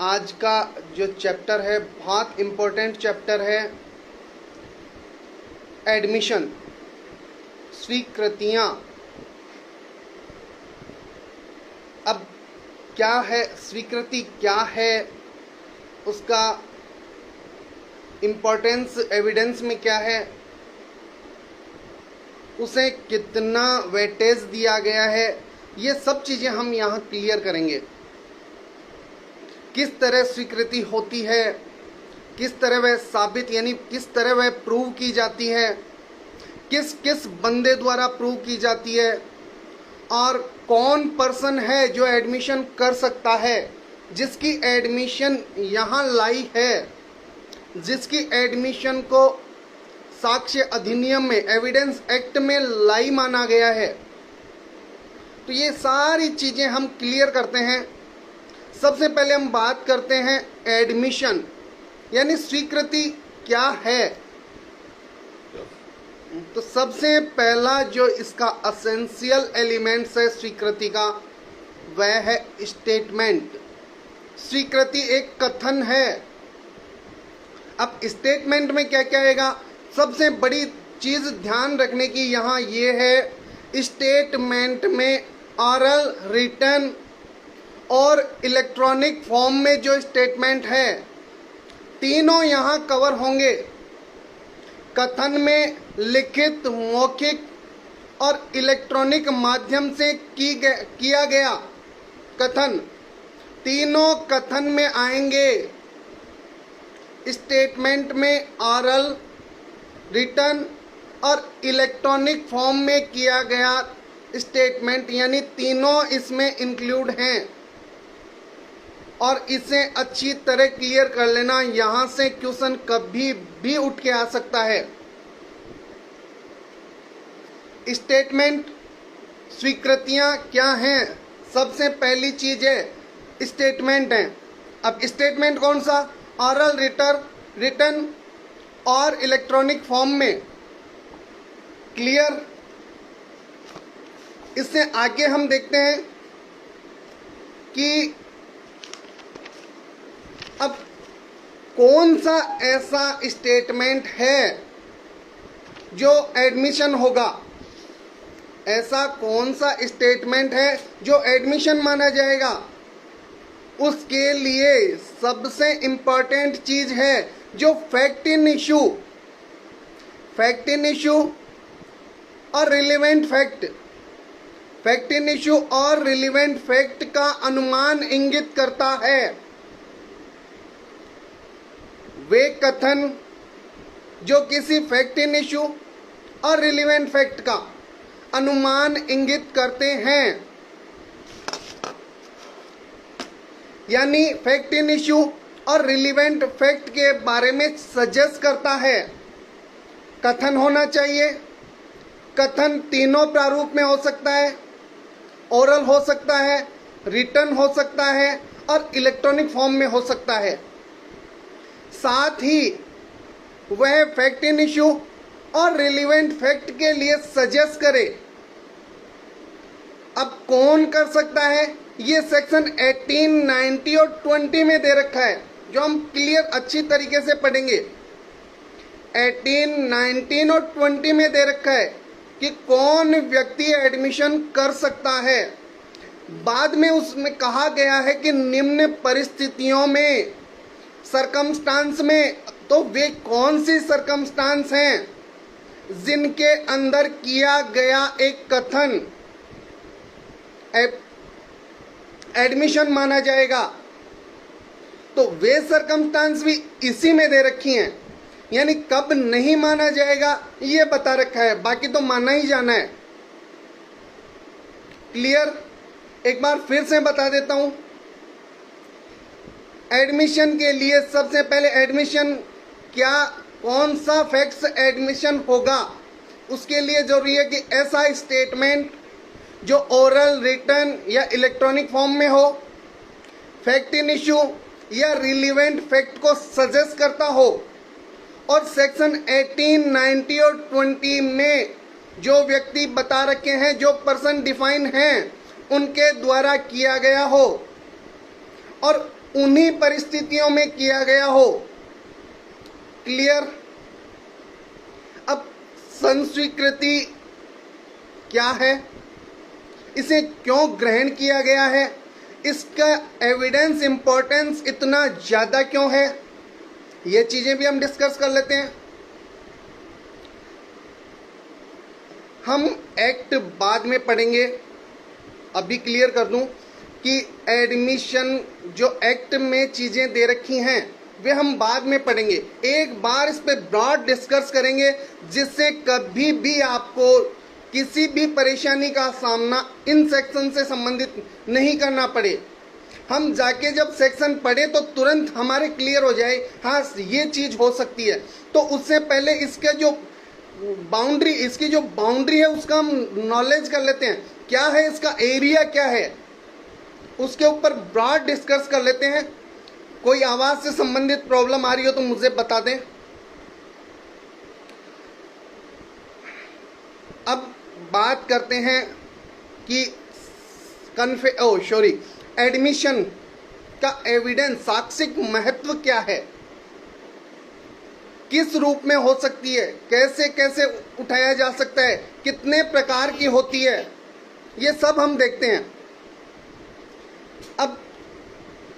आज का जो चैप्टर है बहुत इम्पोर्टेंट चैप्टर है, एडमिशन, स्वीकृतियाँ। अब क्या है स्वीकृति, क्या है उसका इम्पोर्टेंस, एविडेंस में क्या है, उसे कितना वेटेज दिया गया है, ये सब चीज़ें हम यहाँ क्लियर करेंगे। किस तरह स्वीकृति होती है, किस तरह वह साबित यानी किस तरह वह प्रूव की जाती है, किस किस बंदे द्वारा प्रूव की जाती है, और कौन पर्सन है जो एडमिशन कर सकता है, जिसकी एडमिशन यहाँ लाई है, जिसकी एडमिशन को साक्ष्य अधिनियम में, एविडेंस एक्ट में लाई माना गया है। तो ये सारी चीज़ें हम क्लियर करते हैं। सबसे पहले हम बात करते हैं एडमिशन यानी स्वीकृति क्या है। तो सबसे पहला जो इसका एसेंशियल एलिमेंट्स है स्वीकृति का, वह है स्टेटमेंट। स्वीकृति एक कथन है। अब स्टेटमेंट में क्या क्या आएगा, सबसे बड़ी चीज़ ध्यान रखने की यहाँ ये है, स्टेटमेंट में ऑरल, रिटन और इलेक्ट्रॉनिक फॉर्म में जो स्टेटमेंट है, तीनों यहाँ कवर होंगे। कथन में लिखित, मौखिक और इलेक्ट्रॉनिक माध्यम से किया गया कथन, तीनों कथन में आएंगे। स्टेटमेंट में ऑरल, रिटन और इलेक्ट्रॉनिक फॉर्म में किया गया स्टेटमेंट यानी तीनों इसमें इंक्लूड हैं। और इसे अच्छी तरह क्लियर कर लेना, यहाँ से क्वेश्चन कभी भी उठ के आ सकता है। स्टेटमेंट, स्वीकृतियाँ क्या हैं? सबसे पहली चीज है स्टेटमेंट है। अब स्टेटमेंट कौन सा? ऑरल, रिटन और इलेक्ट्रॉनिक फॉर्म में। क्लियर? इससे आगे हम देखते हैं कि अब कौन सा ऐसा स्टेटमेंट है जो एडमिशन होगा। ऐसा कौन सा स्टेटमेंट है जो एडमिशन माना जाएगा। उसके लिए सबसे इंपॉर्टेंट चीज है जो fact in issue, fact in issue और relevant fact. Fact in issue और रिलेवेंट फैक्ट का अनुमान इंगित करता है। वे कथन जो किसी फैक्ट इन इशू और रिलेवेंट फैक्ट का अनुमान इंगित करते हैं, यानी फैक्ट इन इशू और रिलेवेंट फैक्ट के बारे में सजेस्ट करता है। कथन होना चाहिए। कथन तीनों प्रारूप में हो सकता है, ओरल हो सकता है, रिटन हो सकता है और इलेक्ट्रॉनिक फॉर्म में हो सकता है। साथ ही वह फैक्ट इन इशू और रिलेवेंट फैक्ट के लिए सजेस्ट करे। अब कौन कर सकता है, ये सेक्शन 18, 90 और 20 में दे रखा है, जो हम क्लियर अच्छी तरीके से पढ़ेंगे। 18, 19 और 20 में दे रखा है कि कौन व्यक्ति एडमिशन कर सकता है। बाद में उसमें कहा गया है कि निम्न परिस्थितियों में, सरकमस्टांस में, तो वे कौन सी सरकमस्टांस हैं जिनके अंदर किया गया एक कथन एडमिशन माना जाएगा। तो वे सरकमस्टांस भी इसी में दे रखी हैं, यानी कब नहीं माना जाएगा ये बता रखा है, बाकी तो माना ही जाना है। क्लियर? एक बार फिर से बता देता हूं। एडमिशन के लिए सबसे पहले एडमिशन क्या, कौन सा फैक्ट्स एडमिशन होगा, उसके लिए जरूरी है कि ऐसा स्टेटमेंट जो ओरल, रिटन या इलेक्ट्रॉनिक फॉर्म में हो, फैक्ट इन इशू या रिलेवेंट फैक्ट को सजेस्ट करता हो, और सेक्शन 18, 90 और 20 में जो व्यक्ति बता रखे हैं, जो पर्सन डिफाइन हैं, उनके द्वारा किया गया हो। और उन्हीं परिस्थितियों में किया गया हो। क्लियर? अब संस्वीकृति क्या है, इसे क्यों ग्रहण किया गया है, इसका एविडेंस इंपॉर्टेंस इतना ज्यादा क्यों है, ये चीजें भी हम डिस्कस कर लेते हैं। हम एक्ट बाद में पढ़ेंगे, अभी क्लियर कर दूं कि एडमिशन जो एक्ट में चीजें दे रखी हैं वे हम बाद में पढ़ेंगे। एक बार इस पे ब्रॉड डिस्कस करेंगे जिससे कभी भी आपको किसी भी परेशानी का सामना इन सेक्शन से संबंधित नहीं करना पड़े। हम जाके जब सेक्शन पढ़े तो तुरंत हमारे क्लियर हो जाए, हाँ ये चीज हो सकती है। तो उससे पहले इसकी जो बाउंड्री है उसका हम नॉलेज कर लेते हैं, क्या है इसका एरिया, क्या है उसके ऊपर ब्रॉड डिस्कस कर लेते हैं। कोई आवाज से संबंधित प्रॉब्लम आ रही हो तो मुझे बता दें। अब बात करते हैं कि एडमिशन का एविडेंस, साक्षिक महत्व क्या है, किस रूप में हो सकती है, कैसे कैसे उठाया जा सकता है, कितने प्रकार की होती है, ये सब हम देखते हैं। अब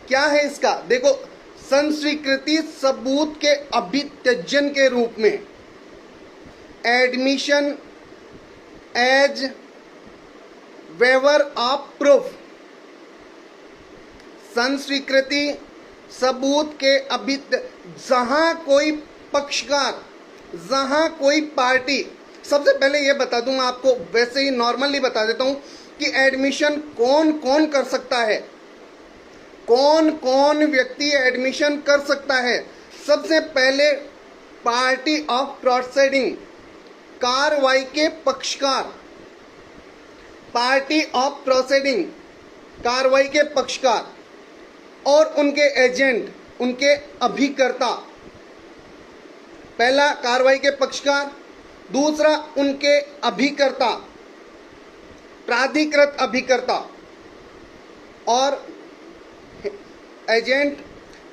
क्या है इसका, देखो, संस्वीकृति सबूत के अभित्यजन के रूप में, admission as waiver of proof, संस्वीकृति सबूत के जहां कोई पक्षकार, जहां कोई पार्टी, सबसे पहले यह बता दूं आपको, वैसे ही नॉर्मली बता देता हूं कि एडमिशन कौन कौन कर सकता है, कौन कौन व्यक्ति एडमिशन कर सकता है। सबसे पहले पार्टी ऑफ प्रोसीडिंग, कार्रवाई के पक्षकार, पार्टी ऑफ प्रोसीडिंग, कार्रवाई के पक्षकार और उनके एजेंट, उनके अभिकर्ता। पहला कार्रवाई के पक्षकार, दूसरा उनके अभिकर्ता, प्राधिकृत अभिकर्ता और एजेंट,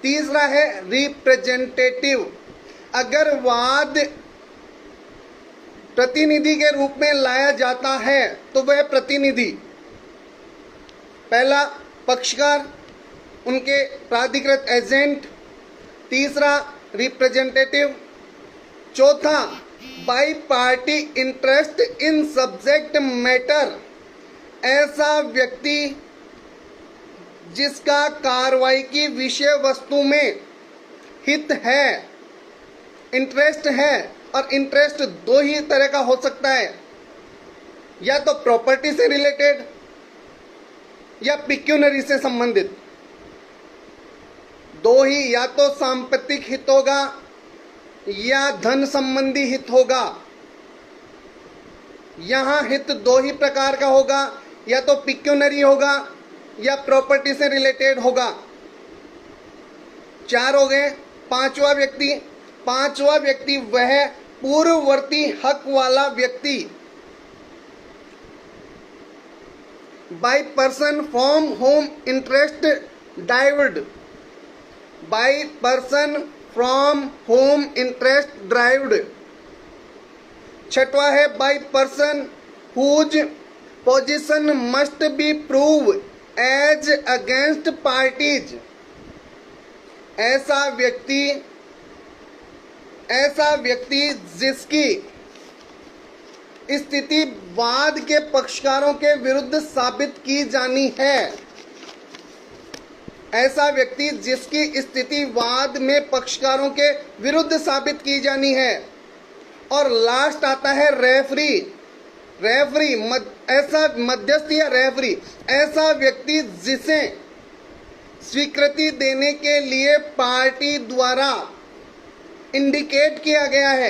तीसरा है रिप्रेजेंटेटिव। अगर वाद प्रतिनिधि के रूप में लाया जाता है तो वह प्रतिनिधि, पहला पक्षकार, उनके प्राधिकृत एजेंट, तीसरा रिप्रेजेंटेटिव, चौथा bi party interest in subject matter, ऐसा व्यक्ति जिसका कार्रवाई की विषय वस्तु में हित है, इंटरेस्ट है। और इंटरेस्ट दो ही तरह का हो सकता है, या तो प्रॉपर्टी से रिलेटेड या पिक्यूनरी से संबंधित, दो ही, या तो सांपत्तिक हित होगा या धन संबंधी हित होगा। यहां हित दो ही प्रकार का होगा, या तो पिक्यूनरी होगा या प्रॉपर्टी से रिलेटेड होगा। चार हो गए। पांचवा व्यक्ति वह पूर्ववर्ती हक वाला व्यक्ति, by person from home interest derived, by person from home interest derived. छठवा है by person whose position must be prove as against parties, ऐसा व्यक्ति जिसकी स्थिति वाद के पक्षकारों के विरुद्ध साबित की जानी है, ऐसा व्यक्ति जिसकी स्थिति वाद में पक्षकारों के विरुद्ध साबित की जानी है। और लास्ट आता है रेफरी, ऐसा मध्यस्थ या रेफरी, ऐसा व्यक्ति जिसे स्वीकृति देने के लिए पार्टी द्वारा इंडिकेट किया गया है।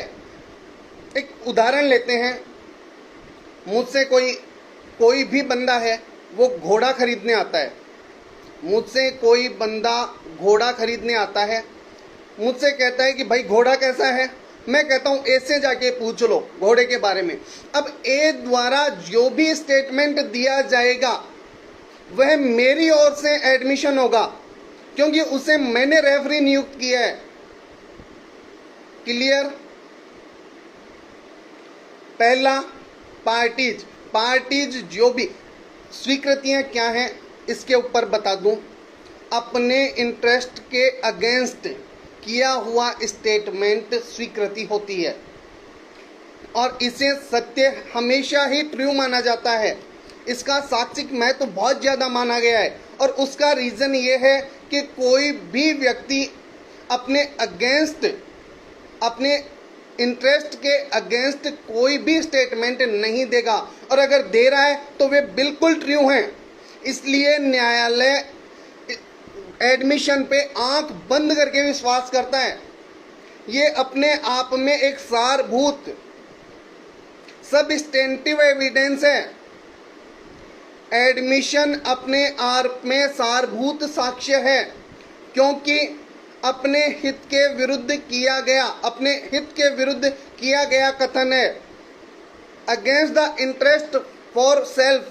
एक उदाहरण लेते हैं, मुझसे कोई भी बंदा है, वो घोड़ा खरीदने आता है, मुझसे कोई बंदा घोड़ा खरीदने आता है, मुझसे कहता है कि भाई घोड़ा कैसा है। मैं कहता हूं ए से जाके पूछ लो घोड़े के बारे में। अब ए द्वारा जो भी स्टेटमेंट दिया जाएगा वह मेरी ओर से एडमिशन होगा, क्योंकि उसे मैंने रेफरी नियुक्त किया है। क्लियर? पहला, पार्टीज जो भी स्वीकृतियां क्या हैं इसके ऊपर बता दूं। अपने इंटरेस्ट के अगेंस्ट किया हुआ स्टेटमेंट स्वीकृति होती है और इसे सत्य हमेशा ही ट्रू माना जाता है। इसका साक्षिक महत्व तो बहुत ज़्यादा माना गया है और उसका रीज़न ये है कि कोई भी व्यक्ति अपने अगेंस्ट, अपने इंटरेस्ट के अगेंस्ट कोई भी स्टेटमेंट नहीं देगा और अगर दे रहा है तो वे बिल्कुल ट्रू हैं। इसलिए न्यायालय एडमिशन पे आंख बंद करके विश्वास करता है। ये अपने आप में एक सारभूत सबस्टेंटिव एविडेंस है। एडमिशन अपने आप में सारभूत साक्ष्य है क्योंकि अपने हित के विरुद्ध किया गया कथन है। Against the interest for self,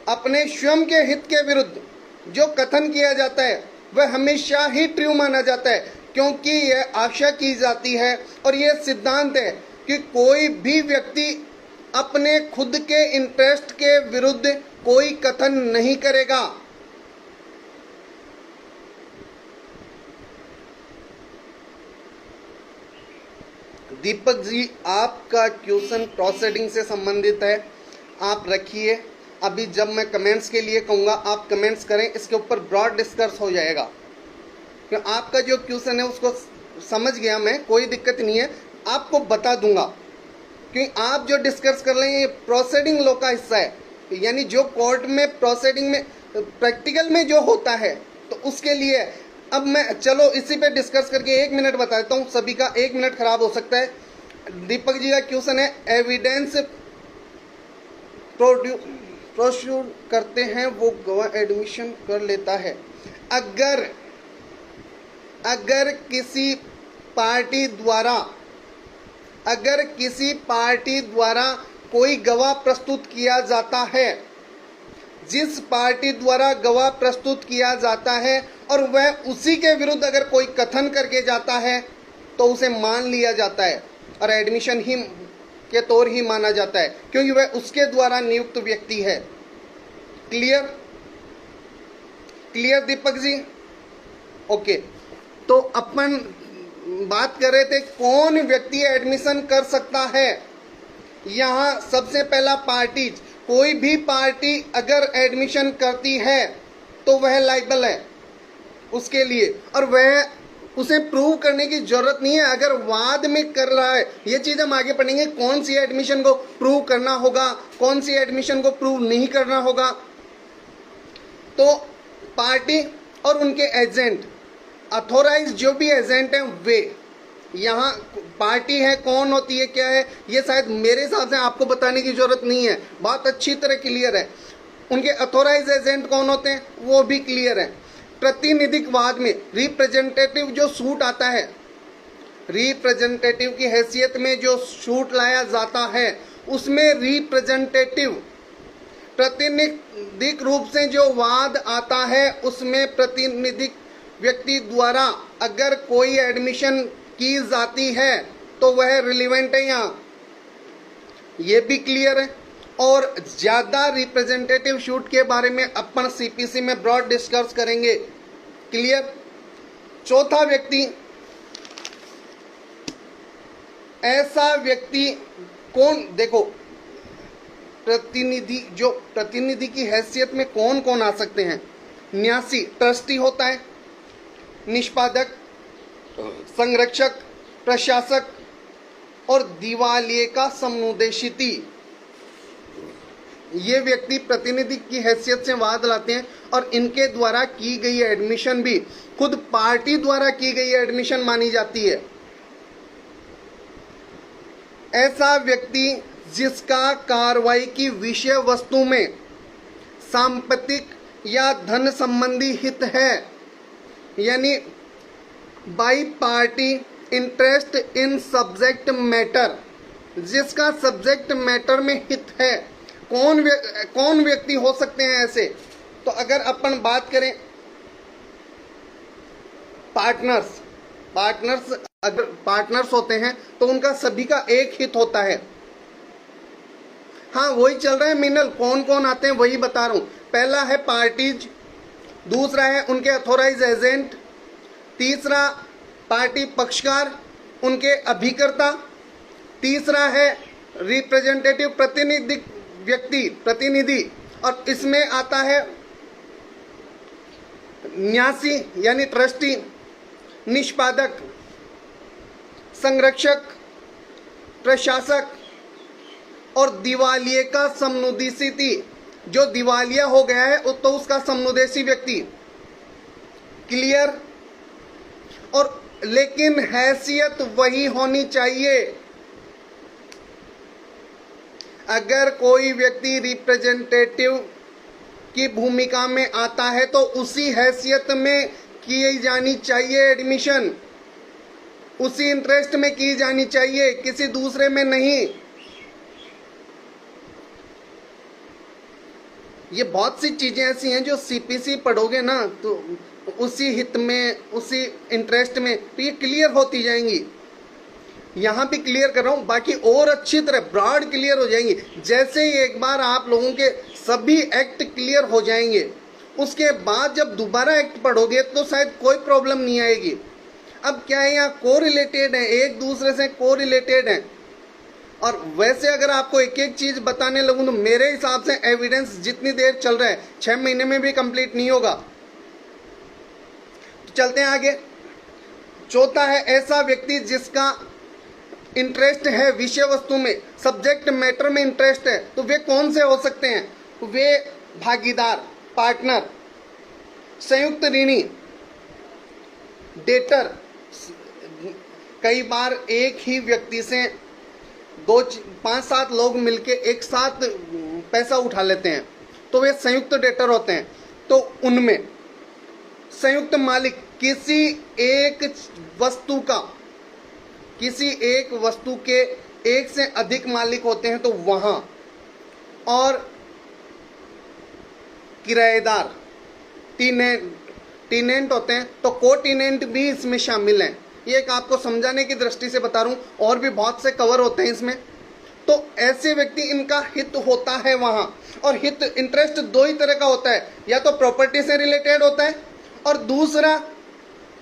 अपने स्वयं के हित के विरुद्ध जो कथन किया जाता है वह हमेशा ही ट्रू माना जाता है क्योंकि यह आशा की जाती है और यह सिद्धांत है कि कोई भी व्यक्ति अपने खुद के इंटरेस्ट के विरुद्ध कोई कथन नहीं करेगा। दीपक जी, आपका क्वेश्चन प्रोसीडिंग से संबंधित है, आप रखिए। अभी जब मैं कमेंट्स के लिए कहूँगा आप कमेंट्स करें, इसके ऊपर ब्रॉड डिस्कस हो जाएगा। क्योंकि आपका जो क्वेश्चन है उसको समझ गया मैं, कोई दिक्कत नहीं है, आपको बता दूंगा। क्योंकि आप जो डिस्कस कर रहे हैं ये प्रोसीडिंग लॉ का हिस्सा है, यानी जो कोर्ट में प्रोसीडिंग में प्रैक्टिकल में जो होता है तो उसके लिए। अब मैं चलो इसी पे डिस्कस करके 1 मिनट बता देता हूँ, सभी का 1 मिनट खराब हो सकता है। दीपक जी का क्वेश्चन है, एविडेंस प्रोड्यूस करते हैं वो गवाह एडमिशन कर लेता है। अगर किसी पार्टी द्वारा कोई गवाह प्रस्तुत किया जाता है, जिस पार्टी द्वारा गवाह प्रस्तुत किया जाता है और वह उसी के विरुद्ध अगर कोई कथन करके जाता है तो उसे मान लिया जाता है और एडमिशन ही के तौर ही माना जाता है क्योंकि वह उसके द्वारा नियुक्त व्यक्ति है। क्लियर दीपक जी? ओके, तो अपन बात कर रहे थे कौन व्यक्ति एडमिशन कर सकता है। यहाँ सबसे पहला पार्टीज, कोई भी पार्टी अगर एडमिशन करती है तो वह लायबल है उसके लिए और वह उसे प्रूव करने की जरूरत नहीं है। अगर वाद में कर रहा है, ये चीज हम आगे पढ़ेंगे, कौन सी एडमिशन को प्रूव करना होगा, कौन सी एडमिशन को प्रूव नहीं करना होगा। तो पार्टी और उनके एजेंट, अथोराइज जो भी एजेंट हैं वे, यहाँ पार्टी है कौन होती है क्या है ये शायद मेरे हिसाब से आपको बताने की जरूरत नहीं है, बात अच्छी तरह क्लियर है। उनके अथोराइज एजेंट कौन होते हैं वो भी क्लियर है। प्रतिनिधिक वाद में रिप्रेजेंटेटिव जो सूट आता है, रिप्रेजेंटेटिव की हैसियत में जो सूट लाया जाता है उसमें रिप्रेजेंटेटिव, प्रतिनिधिक रूप से जो वाद आता है उसमें प्रतिनिधिक व्यक्ति द्वारा अगर कोई एडमिशन की जाती है तो वह रिलेवेंट है यहाँ, ये भी क्लियर है। और ज़्यादा रिप्रेजेंटेटिव शूट के बारे में अपन सीपीसी में ब्रॉड डिस्कस करेंगे। क्लियर? चौथा व्यक्ति, ऐसा व्यक्ति कौन, देखो प्रतिनिधि की हैसियत में कौन कौन आ सकते हैं। न्यासी, ट्रस्टी होता है, निष्पादक, संरक्षक, प्रशासक और दिवालिये का समुदेशिती। ये व्यक्ति प्रतिनिधि की हैसियत से वाद लाते हैं और इनके द्वारा की गई एडमिशन भी खुद पार्टी द्वारा की गई एडमिशन मानी जाती है। ऐसा व्यक्ति जिसका कार्रवाई की विषय वस्तु में सांपत्तिक या धन संबंधी हित है, यानी bi party interest in subject matter, जिसका सब्जेक्ट मैटर में हित है। कौन व्यक्ति हो सकते हैं ऐसे? तो अगर अपन बात करें पार्टनर्स पार्टनर्स अगर पार्टनर्स होते हैं तो उनका सभी का एक हित होता है। हाँ, वही चल रहा है मिनल, कौन कौन आते हैं वही बता रहा हूं। पहला है पार्टीज, दूसरा है उनके अथोराइज एजेंट, तीसरा पार्टी पक्षकार उनके अभिकर्ता, तीसरा है रिप्रेजेंटेटिव प्रतिनिधि, और इसमें आता है न्यासी यानी ट्रस्टी, निष्पादक, संरक्षक, प्रशासक और दिवालिये का समुद्देशी, जो दिवालिया हो गया है तो उसका समुद्देशी व्यक्ति। क्लियर? और लेकिन हैसियत वही होनी चाहिए। अगर कोई व्यक्ति रिप्रेजेंटेटिव की भूमिका में आता है तो उसी हैसियत में की जानी चाहिए एडमिशन, उसी इंटरेस्ट में की जानी चाहिए, किसी दूसरे में नहीं। ये बहुत सी चीजें ऐसी हैं जो सीपीसी पढ़ोगे ना तो उसी हित में, उसी इंटरेस्ट में, तो ये क्लियर होती जाएंगी। यहां भी क्लियर कर रहा हूं, बाकी और अच्छी तरह ब्रॉड क्लियर हो जाएंगी। जैसे ही एक बार आप लोगों के सभी एक्ट क्लियर हो जाएंगे, उसके बाद जब दोबारा एक्ट पढ़ोगे तो शायद कोई प्रॉब्लम नहीं आएगी। अब क्या है, यहाँ कोरिलेटेड है, एक दूसरे से कोरिलेटेड है। और वैसे अगर आपको एक एक चीज बताने लगूं तो मेरे हिसाब से एविडेंस जितनी देर चल रहा है 6 महीने में भी कंप्लीट नहीं होगा। तो चलते हैं आगे। चौथा है ऐसा व्यक्ति जिसका इंटरेस्ट है विषय वस्तु में, सब्जेक्ट मैटर में इंटरेस्ट है। तो वे कौन से हो सकते हैं? वे भागीदार, पार्टनर, संयुक्त ऋणी, डेटर। कई बार एक ही व्यक्ति से 5-7 लोग मिलके एक साथ पैसा उठा लेते हैं तो वे संयुक्त डेटर होते हैं। तो उनमें संयुक्त मालिक, किसी एक वस्तु के एक से अधिक मालिक होते हैं तो वहां, और किराएदार, टीनेंट होते हैं तो कोटीनेंट भी इसमें शामिल हैं। ये एक आपको समझाने की दृष्टि से बता रहा हूं, और भी बहुत से कवर होते हैं इसमें। तो ऐसे व्यक्ति, इनका हित होता है वहां। और हित, इंटरेस्ट दो ही तरह का होता है, या तो प्रॉपर्टी से रिलेटेड होता है और दूसरा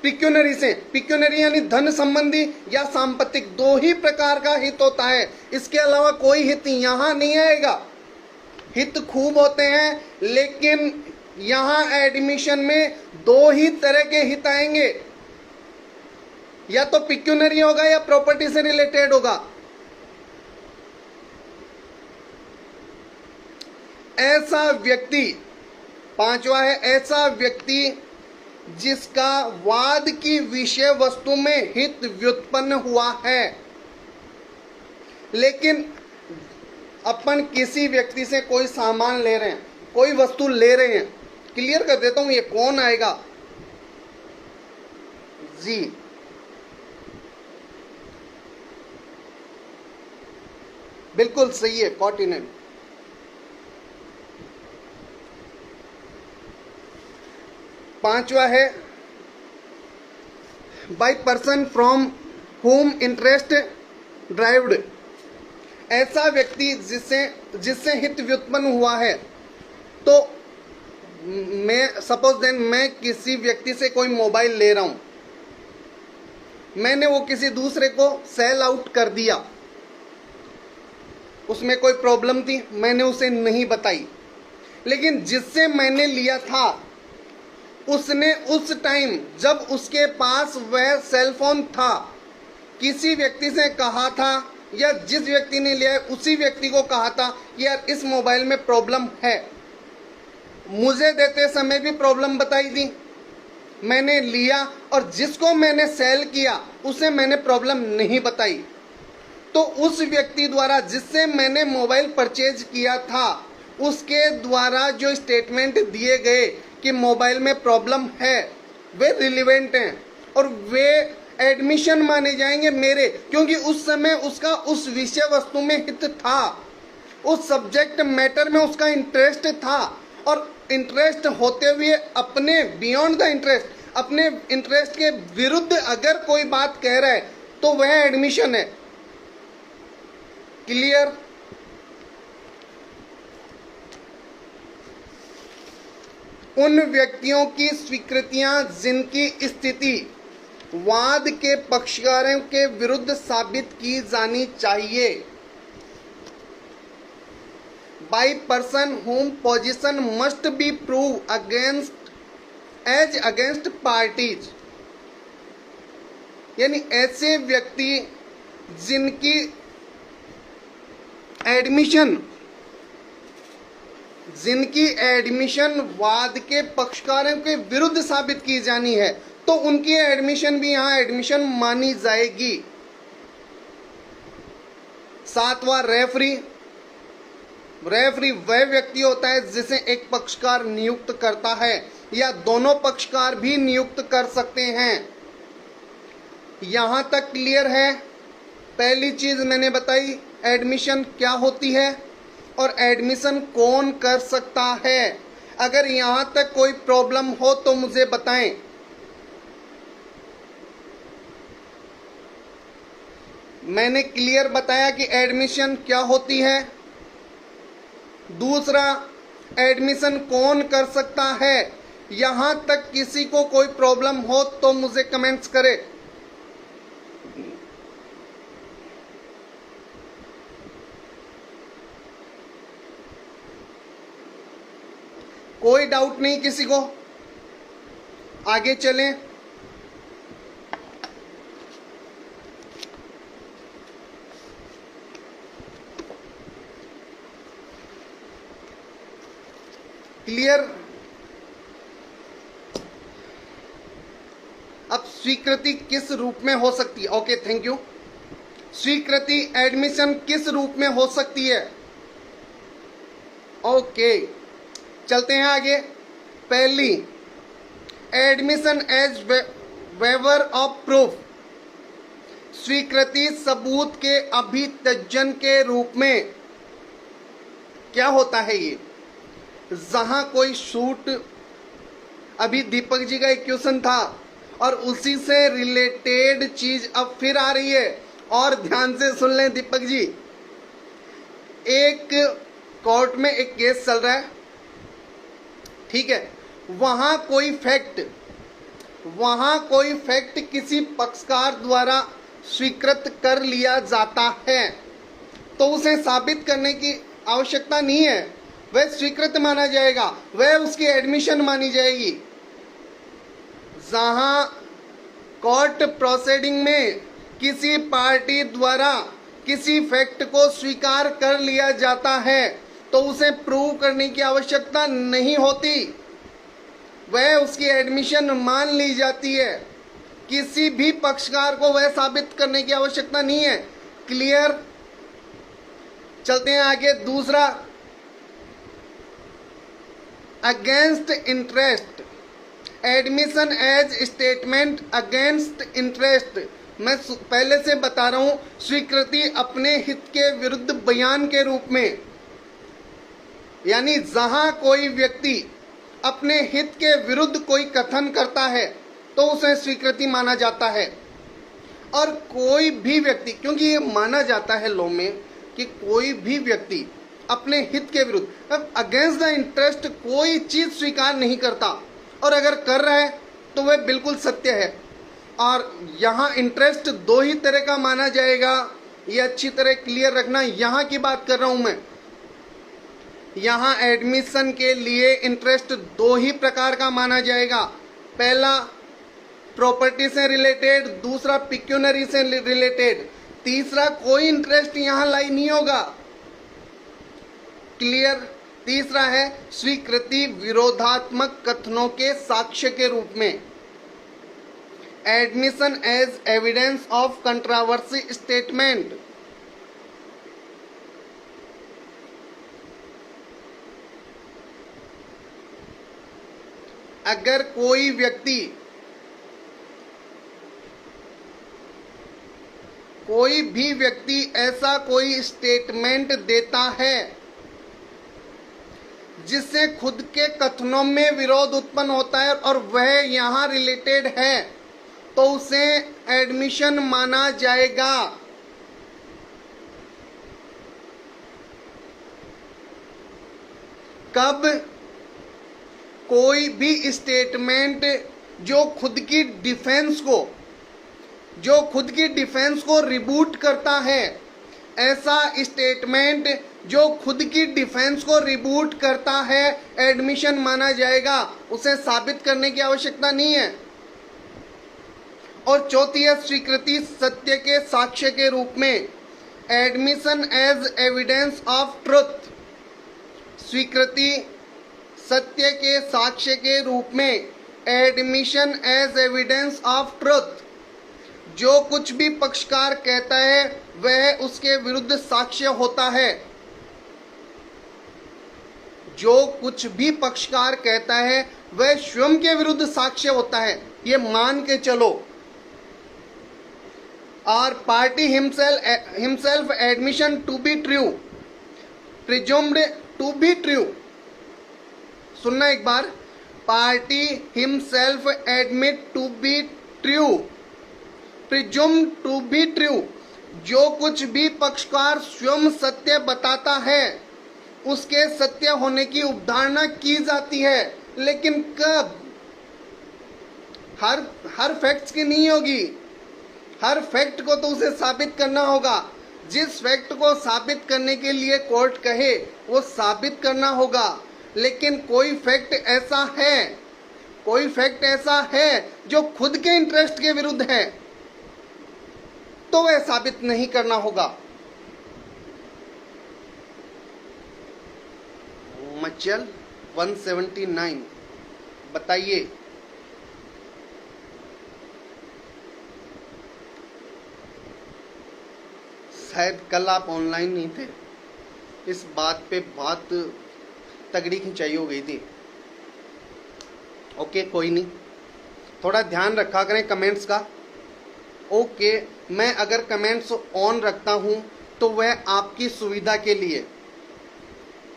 पिक्यूनरी से, पिक्यूनरी यानी धन संबंधी या सांपत्तिक, 2 ही प्रकार का हित होता है। इसके अलावा कोई हित यहां नहीं आएगा। हित खूब होते हैं लेकिन यहां एडमिशन में 2 ही तरह के हित आएंगे, या तो पिक्यूनरी होगा या प्रॉपर्टी से रिलेटेड होगा। ऐसा व्यक्ति, 5वां है ऐसा व्यक्ति जिसका वाद की विषय वस्तु में हित व्युत्पन्न हुआ है। लेकिन अपन किसी व्यक्ति से कोई सामान ले रहे हैं, कोई वस्तु ले रहे हैं, क्लियर कर देता हूं ये कौन आएगा, जी। बिल्कुल सही है, कॉन्टिनेंट। पांचवा है by person from home interest derived. ऐसा व्यक्ति जिससे हित व्युत्पन्न हुआ है। तो मैं सपोज देन मैं किसी व्यक्ति से कोई मोबाइल ले रहा हूं, मैंने वो किसी दूसरे को सेल आउट कर दिया, उसमें कोई प्रॉब्लम थी, मैंने उसे नहीं बताई, लेकिन जिससे मैंने लिया था उसने उस टाइम जब उसके पास वह सेल फोन था किसी व्यक्ति से कहा था, या जिस व्यक्ति ने लिया है उसी व्यक्ति को कहा था कि यार इस मोबाइल में प्रॉब्लम है। मुझे देते समय भी प्रॉब्लम बताई थी, मैंने लिया, और जिसको मैंने सेल किया उसे मैंने प्रॉब्लम नहीं बताई। तो उस व्यक्ति द्वारा जिससे मैंने मोबाइल परचेज किया था उसके द्वारा जो स्टेटमेंट दिए गए कि मोबाइल में प्रॉब्लम है वे रिलेवेंट हैं और वे एडमिशन माने जाएंगे मेरे, क्योंकि उस समय उसका उस विषय वस्तु में हित था, उस सब्जेक्ट मैटर में उसका इंटरेस्ट था। और इंटरेस्ट होते हुए अपने बियॉन्ड द इंटरेस्ट, अपने इंटरेस्ट के विरुद्ध अगर कोई बात कह रहा है तो वह एडमिशन है। क्लियर? उन व्यक्तियों की स्वीकृतियां जिनकी स्थिति वाद के पक्षकारों के विरुद्ध साबित की जानी चाहिए। By person whom position must be proved against parties, यानी ऐसे व्यक्ति जिनकी एडमिशन वाद के पक्षकारों के विरुद्ध साबित की जानी है तो उनकी एडमिशन भी यहां एडमिशन मानी जाएगी। सातवां, रेफरी वह व्यक्ति होता है जिसे एक पक्षकार नियुक्त करता है या दोनों पक्षकार भी नियुक्त कर सकते हैं। यहां तक क्लियर है? पहली चीज मैंने बताई एडमिशन क्या होती है और एडमिशन कौन कर सकता है। अगर यहां तक कोई प्रॉब्लम हो तो मुझे बताएं। मैंने क्लियर बताया कि एडमिशन क्या होती है। दूसरा, एडमिशन कौन कर सकता है। यहां तक किसी को कोई प्रॉब्लम हो तो मुझे कमेंट्स करे। कोई डाउट नहीं किसी को? आगे चलें। क्लियर? अब स्वीकृति किस रूप में हो सकती है? Okay, thank you. स्वीकृति एडमिशन किस रूप में हो सकती है? ओके, चलते हैं आगे। पहली, admission as waiver of proof, स्वीकृति सबूत के अभित्यजन के रूप में। क्या होता है ये? जहां कोई शूट, अभी दीपक जी का एक क्वेश्चन था और उसी से रिलेटेड चीज अब फिर आ रही है, और ध्यान से सुन लें दीपक जी। एक कोर्ट में एक केस चल रहा है, ठीक है। वहां कोई फैक्ट किसी पक्षकार द्वारा स्वीकृत कर लिया जाता है तो उसे साबित करने की आवश्यकता नहीं है, वह स्वीकृत माना जाएगा, वह उसकी एडमिशन मानी जाएगी। जहां कोर्ट प्रोसीडिंग में किसी पार्टी द्वारा किसी फैक्ट को स्वीकार कर लिया जाता है तो उसे प्रूव करने की आवश्यकता नहीं होती, वह उसकी एडमिशन मान ली जाती है। किसी भी पक्षकार को वह साबित करने की आवश्यकता नहीं है। क्लियर? चलते हैं आगे। दूसरा, against interest, admission as statement against interest. मैं पहले से बता रहा हूं, स्वीकृति अपने हित के विरुद्ध बयान के रूप में, यानी जहां कोई व्यक्ति अपने हित के विरुद्ध कोई कथन करता है तो उसे स्वीकृति माना जाता है। और कोई भी व्यक्ति, क्योंकि ये माना जाता है लॉ में कि कोई भी व्यक्ति अपने हित के विरुद्ध, अब अगेंस्ट द इंटरेस्ट कोई चीज स्वीकार नहीं करता, और अगर कर रहा है तो वह बिल्कुल सत्य है। और यहाँ इंटरेस्ट दो ही तरह का माना जाएगा, ये अच्छी तरह क्लियर रखना। यहाँ की बात कर रहा हूं मैं। यहाँ एडमिशन के लिए इंटरेस्ट दो ही प्रकार का माना जाएगा। पहला प्रॉपर्टी से रिलेटेड, दूसरा पिक्यूनरी से रिलेटेड, तीसरा कोई इंटरेस्ट यहाँ लाई नहीं होगा। क्लियर? तीसरा है स्वीकृति विरोधात्मक कथनों के साक्ष्य के रूप में, admission as evidence of controversy statement. अगर कोई व्यक्ति कोई भी व्यक्ति ऐसा कोई स्टेटमेंट देता है जिससे खुद के कथनों में विरोध उत्पन्न होता है और वह यहाँ रिलेटेड है, तो उसे एडमिशन माना जाएगा। कब कोई भी स्टेटमेंट जो खुद की डिफेंस को रिबूट करता है, ऐसा स्टेटमेंट जो खुद की डिफेंस को रिबूट करता है, एडमिशन माना जाएगा। उसे साबित करने की आवश्यकता नहीं है। और चौथी है स्वीकृति सत्य के साक्ष्य के रूप में, admission as evidence of truth. स्वीकृति सत्य के साक्ष्य के रूप में, admission as evidence of truth. जो कुछ भी पक्षकार कहता है वह उसके विरुद्ध साक्ष्य होता है। जो कुछ भी पक्षकार कहता है वह स्वयं के विरुद्ध साक्ष्य होता है, ये मान के चलो। और party himself admission to be true, presumed to be true. सुनना एक बार, party himself admit to be true, presumed to be true. जो कुछ भी पक्षकार स्वयं सत्य बताता है उसके सत्य होने की उपधारणा की जाती है, लेकिन कब? हर फैक्ट्स की नहीं होगी। हर फैक्ट को तो उसे साबित करना होगा। जिस फैक्ट को साबित करने के लिए कोर्ट कहे वो साबित करना होगा। लेकिन कोई फैक्ट ऐसा है जो खुद के इंटरेस्ट के विरुद्ध है, तो वह साबित नहीं करना होगा। मचल 179 बताइए। शायद कल आप ऑनलाइन नहीं थे, इस बात पे बहुत तगड़ी खिंचाई हो गई थी। ओके, कोई नहीं, थोड़ा ध्यान रखा करें कमेंट्स का। ओके, मैं अगर कमेंट्स ऑन रखता हूं तो वह आपकी सुविधा के लिए,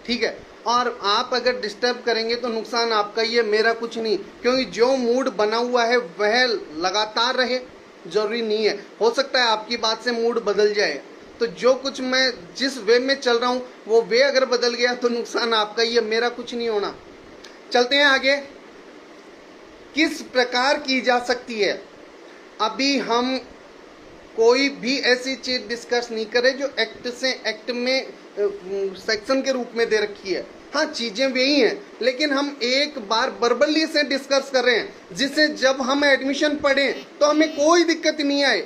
ठीक है। और आप अगर डिस्टर्ब करेंगे तो नुकसान आपका ही है, मेरा कुछ नहीं। क्योंकि जो मूड बना हुआ है वह लगातार रहे, जरूरी नहीं है। हो सकता है आपकी बात से मूड बदल जाए, तो जो कुछ मैं जिस वे में चल रहा हूं वो वे अगर बदल गया तो नुकसान आपका ही है, मेरा कुछ नहीं होना। चलते हैं आगे। किस प्रकार की जा सकती है? अभी हम कोई भी ऐसी चीज डिस्कस नहीं करें जो एक्ट में सेक्शन के रूप में दे रखी है। हाँ, चीजें वही हैं, लेकिन हम एक बार वर्बली से डिस्कस कर रहे हैं, जिससे जब हम एडमिशन पढ़ें तो हमें कोई दिक्कत नहीं आए।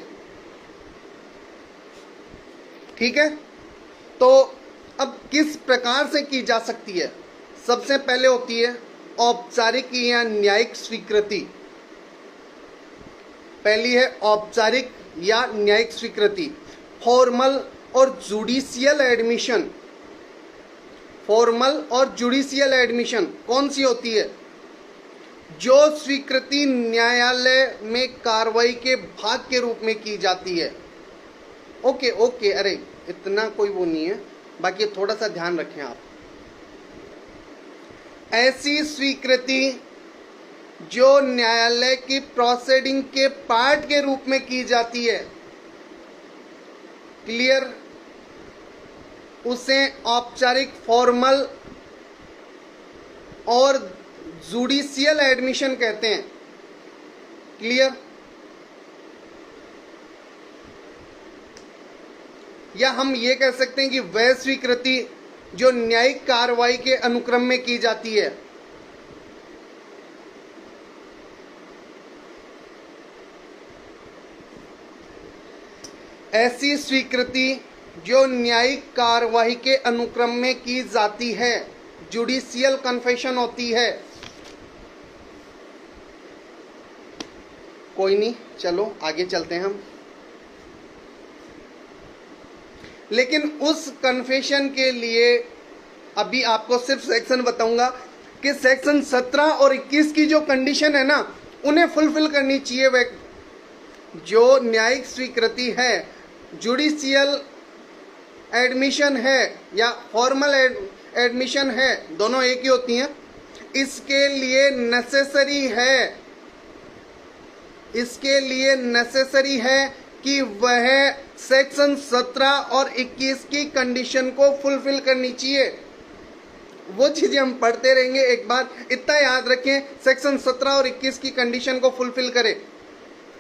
ठीक है, तो अब किस प्रकार से की जा सकती है? सबसे पहले होती है औपचारिक या न्यायिक स्वीकृति। पहली है औपचारिक या न्यायिक स्वीकृति, फॉर्मल और जुडिशियल एडमिशन। फॉर्मल और जुडिशियल एडमिशन कौन सी होती है? जो स्वीकृति न्यायालय में कार्रवाई के भाग के रूप में की जाती है। ओके, अरे इतना कोई वो नहीं है, बाकी थोड़ा सा ध्यान रखें आप। ऐसी स्वीकृति जो न्यायालय की प्रोसीडिंग के पार्ट के रूप में की जाती है, क्लियर, उसे औपचारिक, फॉर्मल और जुडिशियल एडमिशन कहते हैं। क्लियर? या हम ये कह सकते हैं कि वह स्वीकृति जो न्यायिक कार्रवाई के अनुक्रम में की जाती है। ऐसी स्वीकृति जो न्यायिक कार्रवाई के अनुक्रम में की जाती है, जुडिशियल कन्फेशन होती है। कोई नहीं, चलो आगे चलते हैं हम। लेकिन उस कन्फेशन के लिए अभी आपको सिर्फ सेक्शन बताऊंगा कि सेक्शन 17 और 21 की जो कंडीशन है ना, उन्हें फुलफिल करनी चाहिए। वह जो न्यायिक स्वीकृति है, जुडिशियल एडमिशन है या फॉर्मल एडमिशन है, दोनों एक ही होती हैं। इसके लिए नेसेसरी है कि वह सेक्शन 17 और 21 की कंडीशन को फुलफिल करनी चाहिए। वो चीजें हम पढ़ते रहेंगे, एक बार इतना याद रखें, सेक्शन 17 और 21 की कंडीशन को फुलफिल करें।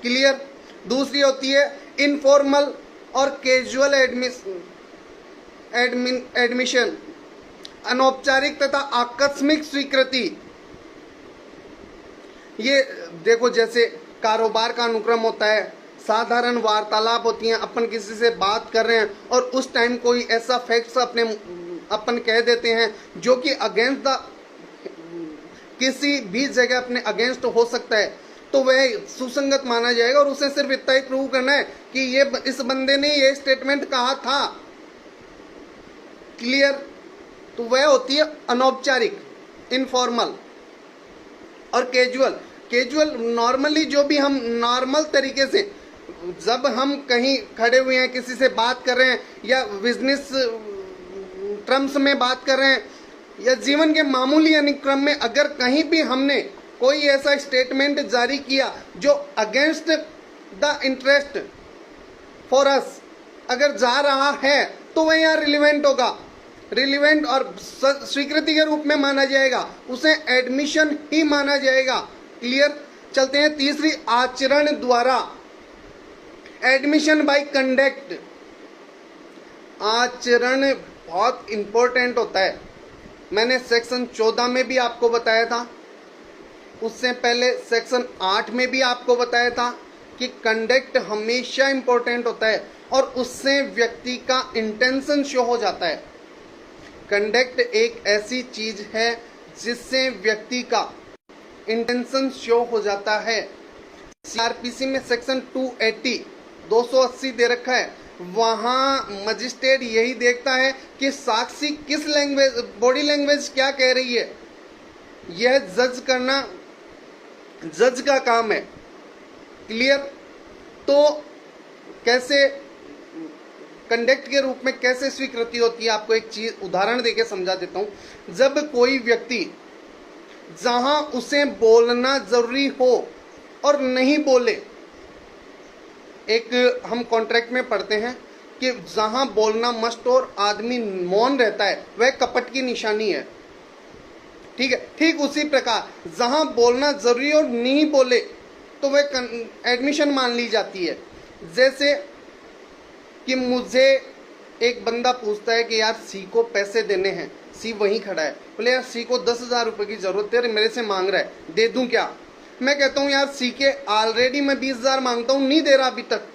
क्लियर। दूसरी होती है इनफॉर्मल और कैजुअल एडमिशन, अनौपचारिक तथा आकस्मिक स्वीकृति। ये देखो, जैसे कारोबार का अनुक्रम होता है, साधारण वार्तालाप होती हैं, अपन किसी से बात कर रहे हैं और उस टाइम कोई ऐसा फैक्ट्स अपन कह देते हैं जो कि अगेंस्ट द किसी भी जगह अपने अगेंस्ट हो सकता है, तो वह सुसंगत माना जाएगा और उसे सिर्फ इतना ही प्रूव करना है कि ये इस बंदे ने ये स्टेटमेंट कहा था। क्लियर। तो वह होती है अनौपचारिक, इनफॉर्मल और कैजुअल नॉर्मली, जो भी हम नॉर्मल तरीके से जब हम कहीं खड़े हुए हैं, किसी से बात कर रहे हैं या बिजनेस टर्म्स में बात कर रहे हैं या जीवन के मामूली अनुक्रम में अगर कहीं भी हमने कोई ऐसा स्टेटमेंट जारी किया जो against the interest for us अगर जा रहा है, तो वह यहाँ रिलीवेंट होगा, रिलीवेंट और स्वीकृति के रूप में माना जाएगा, उसे एडमिशन ही माना जाएगा। क्लियर। चलते हैं तीसरी, आचरण द्वारा, एडमिशन बाय कंडक्ट। आचरण बहुत इंपॉर्टेंट होता है, मैंने सेक्शन 14 में भी आपको बताया था, उससे पहले सेक्शन 8 में भी आपको बताया था कि कंडक्ट हमेशा इंपॉर्टेंट होता है और उससे व्यक्ति का इंटेंशन शो हो जाता है। कंडक्ट एक ऐसी चीज है जिससे व्यक्ति का इंटेंशन शो हो जाता है। सीआरपीसी में सेक्शन 280 दे रखा है, वहां मजिस्ट्रेट यही देखता है कि साक्षी किस लैंग्वेज, बॉडी लैंग्वेज क्या कह रही है, यह जज करना जज का काम है। क्लियर। तो कैसे कंडक्ट के रूप में कैसे स्वीकृति होती है, आपको एक चीज उदाहरण देके समझा देता हूं। जब कोई व्यक्ति जहां उसे बोलना जरूरी हो और नहीं बोले, एक हम कॉन्ट्रैक्ट में पढ़ते हैं कि जहां बोलना मस्ट और आदमी मौन रहता है वह कपट की निशानी है। ठीक है। ठीक उसी प्रकार जहां बोलना जरूरी और नहीं बोले तो वह एडमिशन मान ली जाती है। जैसे कि मुझे एक बंदा पूछता है कि यार सी को पैसे देने हैं, सी वहीं खड़ा है, बोले यार सी को 10,000 रुपए की जरूरत है, मेरे से मांग रहा है, दे दूं क्या? मैं कहता हूं यार सी के ऑलरेडी मैं 20,000 मांगता हूं, नहीं दे रहा अभी तक।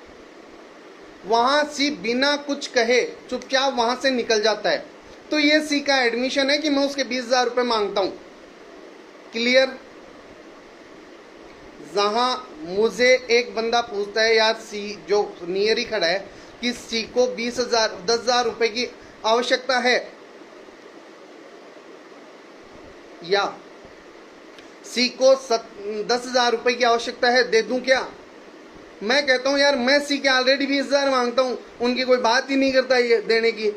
वहां सी बिना कुछ कहे चुपचाप वहां से निकल जाता है, तो ये सी का एडमिशन है कि मैं उसके 20,000 रुपए मांगता हूं। क्लियर। जहां मुझे एक बंदा पूछता है यार सी जो नियर ही खड़ा है कि सी को 10,000 रुपए की आवश्यकता है या सी को 10,000 रुपए की आवश्यकता है, दे दूं क्या? मैं कहता हूं यार मैं सी के ऑलरेडी 20,000 मांगता हूं, उनकी कोई बात ही नहीं करता ये देने की,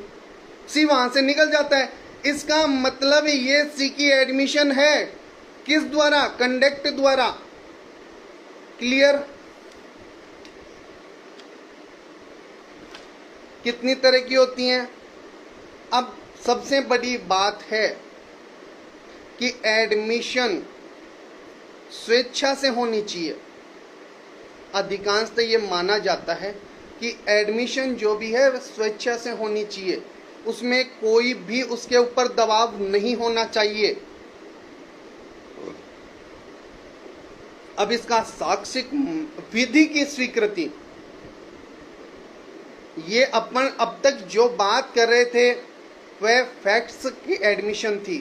सी वहां से निकल जाता है। इसका मतलब ये सी की एडमिशन है, किस द्वारा? कंडक्ट द्वारा। क्लियर। कितनी तरह की होती हैं? अब सबसे बड़ी बात है कि एडमिशन स्वेच्छा से होनी चाहिए। अधिकांशतः ये माना जाता है कि एडमिशन जो भी है वह स्वेच्छा से होनी चाहिए, उसमें कोई भी उसके ऊपर दबाव नहीं होना चाहिए। अब इसका साक्षिक विधि की स्वीकृति, ये अपन अब तक जो बात कर रहे थे वह फैक्ट्स की एडमिशन थी,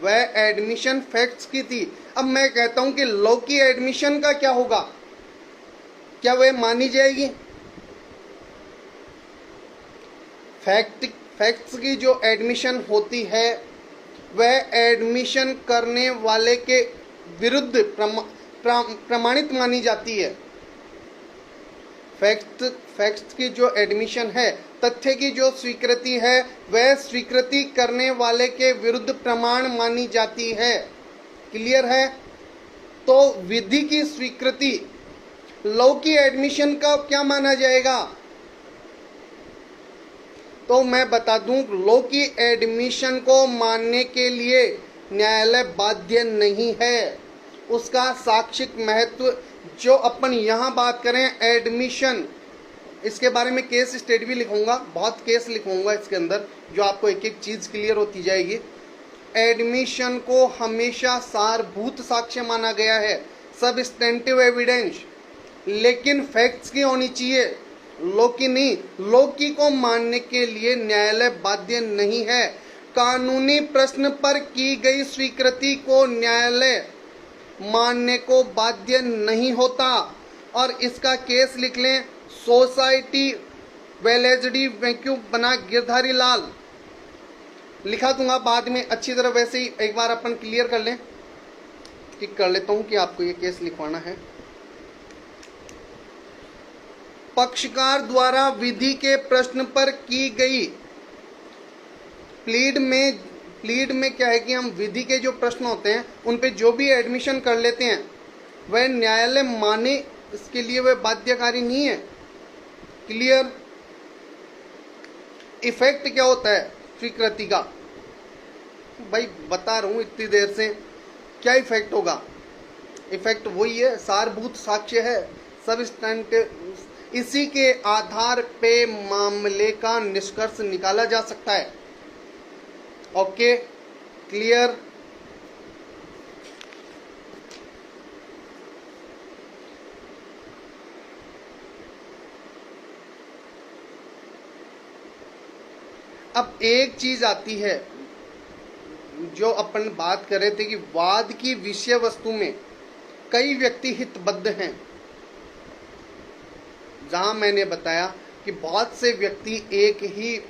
वह एडमिशन फैक्ट्स की थी। अब मैं कहता हूं कि लॉ की एडमिशन का क्या होगा, क्या वह मानी जाएगी? फैक्ट्स की जो एडमिशन होती है वह एडमिशन करने वाले के विरुद्ध प्रमाणित मानी जाती है। फैक्ट्स की जो एडमिशन है तथ्य की जो स्वीकृति है वह स्वीकृति करने वाले के विरुद्ध प्रमाण मानी जाती है। क्लियर है? तो विधि की स्वीकृति लॉ की एडमिशन का क्या माना जाएगा? तो मैं बता दूं, लॉ की एडमिशन को मानने के लिए न्यायालय बाध्य नहीं है। उसका साक्षिक महत्व जो अपन यहां बात करें एडमिशन, इसके बारे में केस स्टडी भी लिखूंगा, बहुत केस लिखूंगा इसके अंदर, जो आपको एक एक चीज क्लियर होती जाएगी। एडमिशन को हमेशा सारभूत साक्ष्य माना गया है, सबस्टेंटिव एविडेंस, लेकिन फैक्ट्स की होनी चाहिए, लॉ की नहीं। लॉ की को मानने के लिए न्यायालय बाध्य नहीं है। कानूनी प्रश्न पर की गई स्वीकृति को न्यायालय मानने को बाध्य नहीं होता। और इसका केस लिख लें, सोसाइटी वेलेजडी वैक्यू बना गिरधारी लाल, लिखा दूंगा बाद में अच्छी तरह, वैसे ही एक बार अपन क्लियर कर लें, कि कर लेता हूं कि आपको ये केस लिखवाना है। पक्षकार द्वारा विधि के प्रश्न पर की गई प्लीड में क्या है कि हम विधि के जो प्रश्न होते हैं उन पे जो भी एडमिशन कर लेते हैं वह न्यायालय माने, इसके लिए वह बाध्यकारी नहीं है। क्लियर? इफेक्ट क्या होता है स्वीकृति का? भाई बता रहा हूं इतनी देर से, क्या इफेक्ट होगा? इफेक्ट वही है, सारभूत साक्ष्य है, सबस्टेंटिव, इसी के आधार पे मामले का निष्कर्ष निकाला जा सकता है। Okay, clear? अब एक चीज आती है जो अपन बात कर रहे थे कि वाद की विषय वस्तु में कई व्यक्ति हितबद्ध हैं। जहां मैंने बताया कि बहुत से व्यक्ति एक ही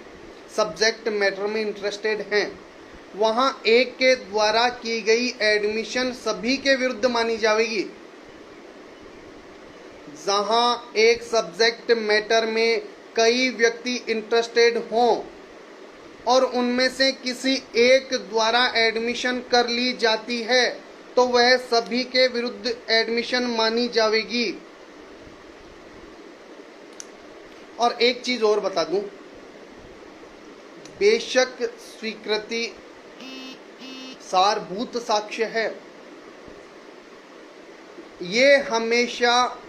सब्जेक्ट मैटर में इंटरेस्टेड हैं, वहां एक के द्वारा की गई एडमिशन सभी के विरुद्ध मानी जाएगी। जहां एक सब्जेक्ट मैटर में कई व्यक्ति इंटरेस्टेड हों और उनमें से किसी एक द्वारा एडमिशन कर ली जाती है तो वह सभी के विरुद्ध एडमिशन मानी जाएगी। और एक चीज और बता दूं, बेशक स्वीकृति सारभूत साक्ष्य है, ये हमेशा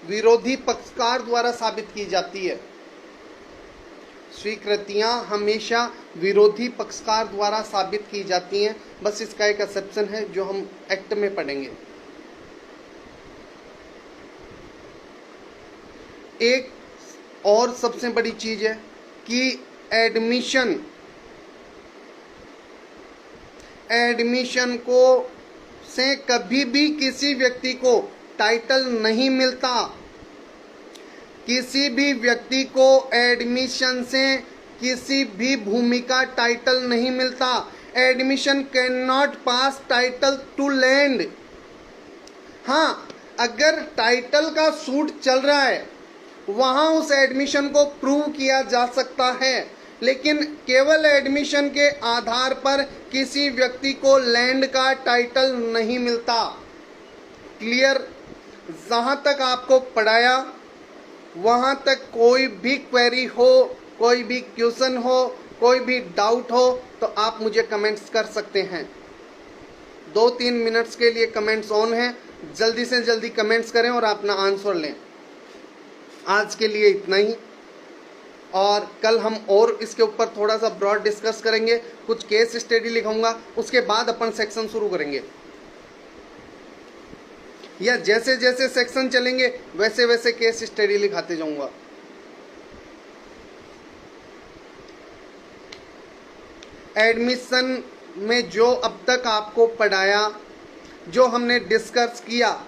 विरोधी पक्षकार द्वारा साबित की जाती है। स्वीकृतियां हमेशा विरोधी पक्षकार द्वारा साबित की जाती हैं, बस इसका एक एक्सेप्शन है जो हम एक्ट में पढ़ेंगे। एक और सबसे बड़ी चीज है कि एडमिशन को से कभी भी किसी व्यक्ति को टाइटल नहीं मिलता। किसी भी व्यक्ति को एडमिशन से किसी भी भूमि का टाइटल नहीं मिलता। Admission can not pass title to land. हाँ, अगर टाइटल का सूट चल रहा है वहां उस एडमिशन को प्रूव किया जा सकता है, लेकिन केवल एडमिशन के आधार पर किसी व्यक्ति को लैंड का टाइटल नहीं मिलता। क्लियर? जहां तक आपको पढ़ाया वहां तक कोई भी क्वेरी हो, कोई भी क्वेश्चन हो, कोई भी डाउट हो तो आप मुझे कमेंट्स कर सकते हैं। 2-3 मिनट्स के लिए कमेंट्स ऑन हैं, जल्दी से जल्दी कमेंट्स करें और अपना आंसर लें। आज के लिए इतना ही, और कल हम और इसके ऊपर थोड़ा सा ब्रॉड डिस्कस करेंगे, कुछ केस स्टडी लिखूंगा, उसके बाद अपन सेक्शन शुरू करेंगे, या जैसे जैसे सेक्शन चलेंगे वैसे वैसे केस स्टडी लिखाते जाऊंगा। एडमिशन में जो अब तक आपको पढ़ाया, जो हमने डिस्कस किया,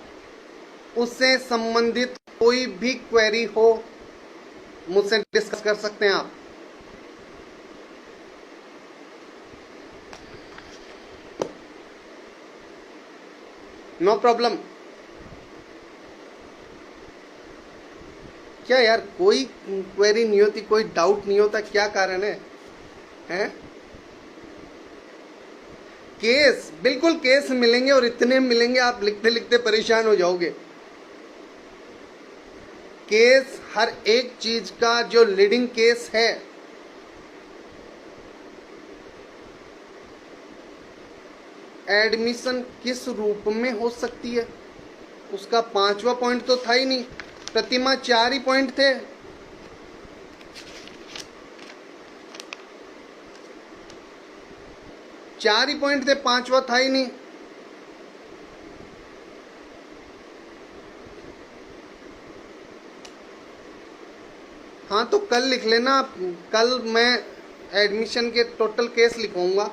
उससे संबंधित कोई भी क्वेरी हो मुझसे डिस्कस कर सकते हैं आप। No problem. क्या यार, कोई क्वेरी नहीं होती, कोई डाउट नहीं होता, क्या कारण है? हैं? केस, बिल्कुल केस मिलेंगे और इतने मिलेंगे आप लिखते लिखते परेशान हो जाओगे। केस, हर एक चीज का जो लीडिंग केस है, एडमिशन किस रूप में हो सकती है, उसका 5वां पॉइंट तो था ही नहीं। प्रतिमा 4 ही पॉइंट थे। चार ही पॉइंट थे, 5वां था ही नहीं। हाँ तो कल लिख लेना। कल मैं एडमिशन के टोटल केस लिखवाऊंगा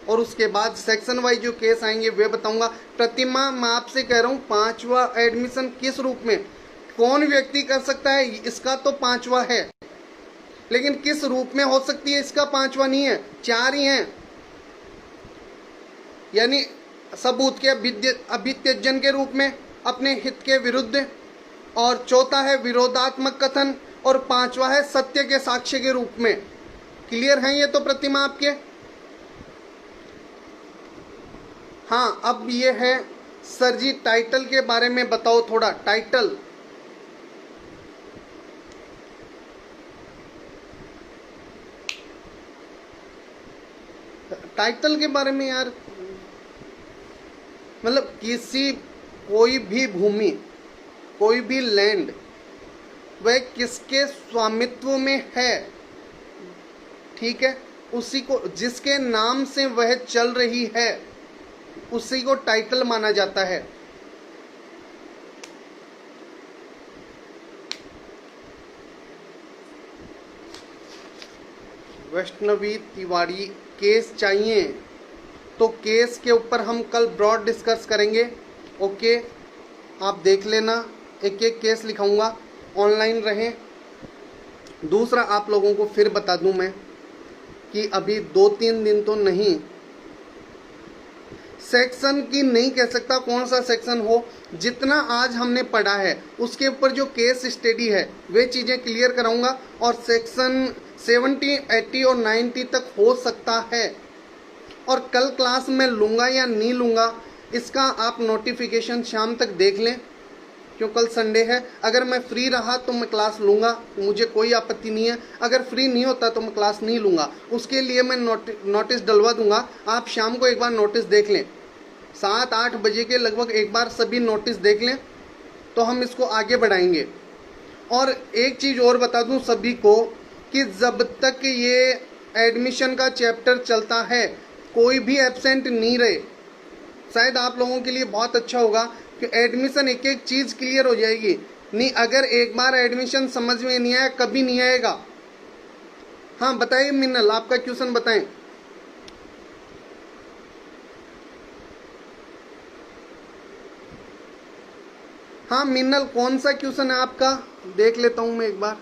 और उसके बाद सेक्शन वाइज जो केस आएंगे वे बताऊंगा। प्रतिमा, मैं आपसे कह रहा हूँ 5वां एडमिशन किस रूप में कौन व्यक्ति कर सकता है, इसका तो 5वां है, लेकिन किस रूप में हो सकती है इसका 5वां नहीं है, 4 ही हैं। यानी सबूत के अभित्यजन के रूप में, अपने हित के विरुद्ध, और चौथा है विरोधात्मक कथन, और 5वां है सत्य के साक्ष्य के रूप में। क्लियर है ये तो प्रतिमा आपके? हाँ, अब ये है सर जी, टाइटल के बारे में बताओ थोड़ा। टाइटल, टाइटल के बारे में यार, मतलब कोई भी भूमि, कोई भी लैंड, वह किसके स्वामित्व में है, ठीक है, उसी को, जिसके नाम से वह चल रही है, उसी को टाइटल माना जाता है। वैष्णवी तिवारी, केस चाहिए तो केस के ऊपर हम कल ब्रॉड डिस्कस करेंगे। ओके, आप देख लेना, एक एक केस लिखाऊंगा, ऑनलाइन रहें। दूसरा, आप लोगों को फिर बता दूं मैं कि अभी 2-3 दिन तो नहीं, सेक्शन की नहीं कह सकता कौन सा सेक्शन हो, जितना आज हमने पढ़ा है उसके ऊपर जो केस स्टडी है वे चीज़ें क्लियर कराऊंगा। और सेक्शन 70, 80 और 90 तक हो सकता है, और कल क्लास में लूँगा या नहीं लूँगा इसका आप नोटिफिकेशन शाम तक देख लें, क्यों कल संडे है। अगर मैं फ्री रहा तो मैं क्लास लूँगा, मुझे कोई आपत्ति नहीं है। अगर फ्री नहीं होता तो मैं क्लास नहीं लूँगा, उसके लिए मैं नोटिस डलवा दूँगा। आप शाम को एक बार नोटिस देख लें, 7-8 बजे के लगभग एक बार सभी नोटिस देख लें, तो हम इसको आगे बढ़ाएंगे। और एक चीज़ और बता दूँ सभी को कि जब तक ये एडमिशन का चैप्टर चलता है कोई भी एब्सेंट नहीं रहे। शायद आप लोगों के लिए बहुत अच्छा होगा कि एडमिशन एक एक चीज़ क्लियर हो जाएगी। नहीं, अगर एक बार एडमिशन समझ में नहीं आया कभी नहीं आएगा। हाँ बताइए मिन्नल, आपका क्वेश्चन बताएं। हाँ मिन्नल, कौन सा क्वेश्चन है आपका, देख लेता हूं मैं एक बार।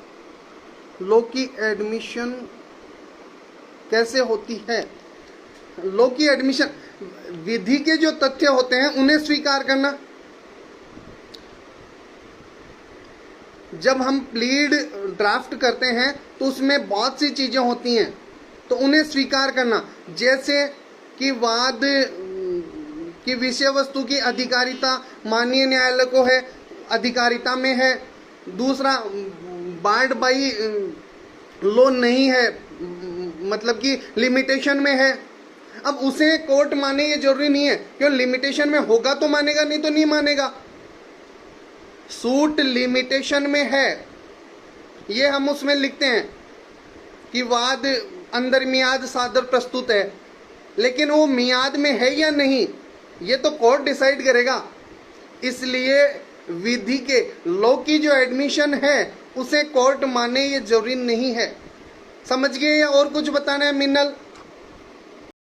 लो की एडमिशन कैसे होती है? लो की एडमिशन, विधि के जो तथ्य होते हैं उन्हें स्वीकार करना। जब हम प्लीड ड्राफ्ट करते हैं तो उसमें बहुत सी चीजें होती हैं, तो उन्हें स्वीकार करना। जैसे कि वाद की विषय वस्तु की अधिकारिता माननीय न्यायालय को है, अधिकारिता में है। दूसरा, बार्ड बाई लो नहीं है, मतलब कि लिमिटेशन में है। अब उसे कोर्ट माने ये जरूरी नहीं है, क्यों, लिमिटेशन में होगा तो मानेगा, नहीं तो नहीं मानेगा। सूट लिमिटेशन में है, ये हम उसमें लिखते हैं कि वाद अंदर मियाद सादर प्रस्तुत है, लेकिन वो मियाद में है या नहीं ये तो कोर्ट डिसाइड करेगा। इसलिए विधि के, लॉ की जो एडमिशन है उसे कोर्ट माने ये जरूरी नहीं है। समझ गए या और कुछ बताना है मिन्नल?